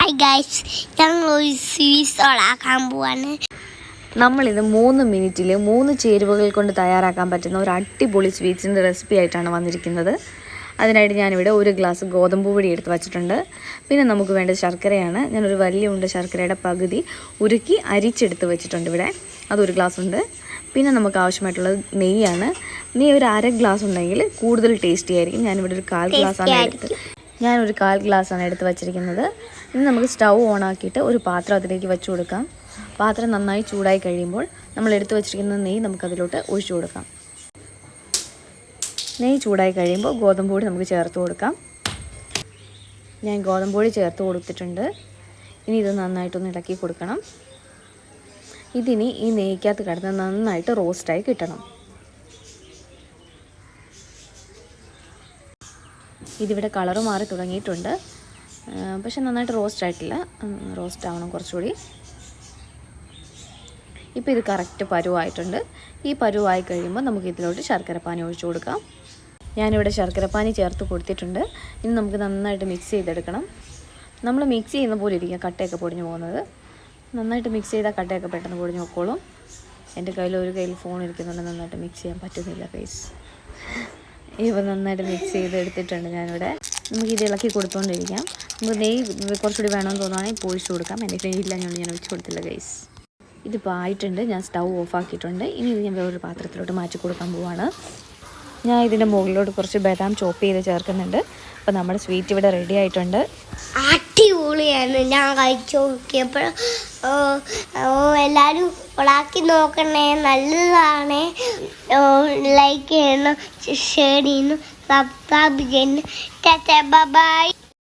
Hi guys, ഞങ്ങൾ ഒരു sweets ഉണ്ടാക്കാൻ പോവാണ്. നമ്മളിത് 3 മിനിറ്റിൽ 3 ചേരുവകൾ കൊണ്ട് തയ്യാറാക്കാൻ പറ്റുന്ന ഒരു അടിപൊളി സ്വീറ്റ്സിൻ്റെ റെസിപ്പി ആയിട്ടാണ് വന്നിരിക്കുന്നത്. അതിനായിട്ട് ഞാനിവിടെ 1 ഗ്ലാസ് ഗോതമ്പ് പൊടി എടുത്ത് വച്ചിട്ടുണ്ട്. പിന്നെ നമുക്ക് വേണ്ടത് ശർക്കരയാണ്. ഞാനൊരു വലിയ ഉണ്ട ശർക്കരയുടെ പകുതി ഉരുക്കി അരിച്ചെടുത്ത് വെച്ചിട്ടുണ്ട് ഇവിടെ. അതൊരു ഗ്ലാസ് ഉണ്ട്. പിന്നെ നമുക്ക് ആവശ്യമായിട്ടുള്ളത് നെയ്യാണ്. നെയ്യ് ഒരു 1/2 ഗ്ലാസ് ഉണ്ടെങ്കിൽ കൂടുതൽ ടേസ്റ്റി ആയിരിക്കും. ഞാനിവിടെ ഒരു 1/4 ഗ്ലാസ്സാണ് എടുത്ത് വച്ചിരിക്കുന്നത്. ഇനി നമുക്ക് സ്റ്റൗ ഓൺ ആക്കിയിട്ട് ഒരു പാത്രം അതിലേക്ക് വെച്ച് കൊടുക്കാം. പാത്രം നന്നായി ചൂടായി കഴിയുമ്പോൾ നമ്മൾ എടുത്ത് വെച്ചിരിക്കുന്ന നെയ്യ് നമുക്കതിലോട്ട് ഒഴിച്ചു കൊടുക്കാം. നെയ്യ് ചൂടായി കഴിയുമ്പോൾ ഗോതമ്പ് പൊടി നമുക്ക് ചേർത്ത് കൊടുക്കാം. ഞാൻ ഗോതമ്പ് പൊടി ചേർത്ത് കൊടുത്തിട്ടുണ്ട്. ഇനി ഇത് നന്നായിട്ടൊന്ന് ഇളക്കി കൊടുക്കണം. ഇതിനി ഈ നെയ്ക്കകത്ത് കിടന്ന് നന്നായിട്ട് റോസ്റ്റായി കിട്ടണം. ഇതിവിടെ കളറ് മാറി തുടങ്ങിയിട്ടുണ്ട്, പക്ഷെ നന്നായിട്ട് റോസ്റ്റ് ആയിട്ടില്ല. റോസ്റ്റ് ആവണം കുറച്ചുകൂടി. ഇപ്പോൾ ഇത് കറക്റ്റ് പരുവായിട്ടുണ്ട്. ഈ പരുവായി കഴിയുമ്പോൾ നമുക്ക് ഇതിലോട്ട് ശർക്കരപ്പാനി ഒഴിച്ചു കൊടുക്കാം. ഞാനിവിടെ ശർക്കരപ്പാനി ചേർത്ത് കൊടുത്തിട്ടുണ്ട്. ഇനി നമുക്ക് നന്നായിട്ട് മിക്സ് ചെയ്തെടുക്കണം. നമ്മൾ മിക്സ് ചെയ്യുന്ന പോലെ ഇരിക്കുക കട്ടയൊക്കെ പൊടിഞ്ഞു പോകുന്നത്. നന്നായിട്ട് മിക്സ് ചെയ്താൽ കട്ടയൊക്കെ പെട്ടെന്ന് പൊടിഞ്ഞു നോക്കോളും. എൻ്റെ ഒരു കയ്യിൽ ഫോൺ ഇരിക്കുന്നുണ്ട്, നന്നായിട്ട് മിക്സ് ചെയ്യാൻ പറ്റുന്നില്ല ഗൈസ്. ഇവ നന്നായിട്ട് മിക്സ് ചെയ്തെടുത്തിട്ടുണ്ട് ഞാനിവിടെ. നമുക്കിത് ഇളക്കി കൊടുത്തുകൊണ്ടിരിക്കാം. നമുക്ക് നെയ്യ് കുറച്ചുകൂടി വേണമെന്ന് തോന്നുകയാണെങ്കിൽ പൊഴിച്ചു കൊടുക്കാം. എൻ്റെ കയ്യിലില്ല, ഞാൻ ഒഴിച്ച് കൊടുത്തില്ല ഗൈസ്. ഇതിപ്പോൾ ആയിട്ടുണ്ട്. ഞാൻ സ്റ്റൗ ഓഫാക്കിയിട്ടുണ്ട്. ഇനി ഇത് ഞാൻ വേറൊരു പാത്രത്തിലോട്ട് മാറ്റി കൊടുക്കാൻ പോവാണ്. ഞാൻ ഇതിൻ്റെ മുകളിലോട്ട് കുറച്ച് ബദാം ചോപ്പ് ചെയ്ത് ചേർക്കുന്നുണ്ട്. അപ്പോൾ നമ്മുടെ സ്വീറ്റ് ഇവിടെ റെഡി ആയിട്ടുണ്ട്. അടിപൊളിയാണ്. ഞാൻ കഴിച്ചു നോക്കിയപ്പോൾ എല്ലാവരും ഉണ്ടാക്കി നോക്കണേ, നല്ലതാണ്. ലൈക്ക് ചെയ്യണം, ഷെയർ ചെയ്യണം, സബ്സ്ക്രൈബ് ചെയ്യണം. ബൈ.